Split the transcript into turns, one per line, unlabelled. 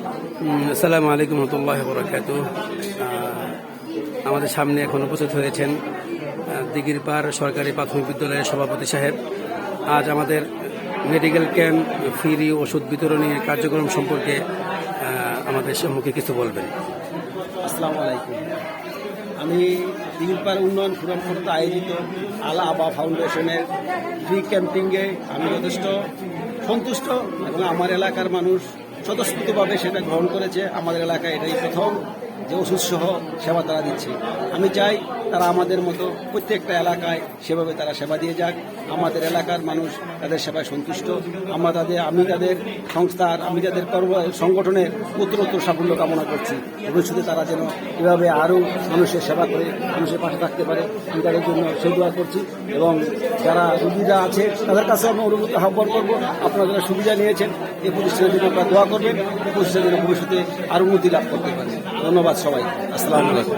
আসসালামু আলাইকুম রহমতুল্লাহ বরকাতুহ। আমাদের সামনে এখন উপস্থিত হয়েছেন দিঘিরপাড় সরকারি প্রাথমিক বিদ্যালয়ের সভাপতি সাহেব। আজ আমাদের মেডিকেল ক্যাম্প ফ্রি ওষুধ বিতরণী কার্যক্রম সম্পর্কে আমাদের সম্মুখে কিছু বলবেন।
আসসালামু আলাইকুম। আমি দিঘিরপাড় উন্নয়ন ফোরাম কর্তৃক আয়োজিত আলা আবা ফাউন্ডেশনের ফ্রি ক্যাম্পিংয়ে আমি যথেষ্ট সন্তুষ্ট এবং আমার এলাকার মানুষ স্বতঃস্ফূর্তভাবে সেটা গ্রহণ করেছে। আমাদের এলাকায় এটাই প্রথম যে ওষুধসহ সেবা তারা দিচ্ছে। আমি চাই তারা আমাদের মতো প্রত্যেকটা এলাকায় সেভাবে তারা সেবা দিয়ে যাক। আমাদের এলাকার মানুষ তাদের সেবায় সন্তুষ্ট। আমি তাদের সংস্থার, আমি তাদের সংগঠনের উত্তরোত্তর সাফল্য কামনা করছি। ভবিষ্যতে তারা যেন এভাবে আরও মানুষের সেবা করে মানুষের পাশে থাকতে পারে, আমি তাদের জন্য সেই দোয়া করছি। এবং যারা সুবিধা আছে তাদের কাছে আমি অনুরোধ আহ্বান করবো, আপনারা যারা সুবিধা নিয়েছেন এই প্রতিষ্ঠানের জন্য আপনারা দোয়া করবেন, এই প্রতিষ্ঠানের জন্য ভবিষ্যতে আরও উন্নতি লাভ করতে পারে। ধন্যবাদ সবাই। আসসালামু আলাইকুম।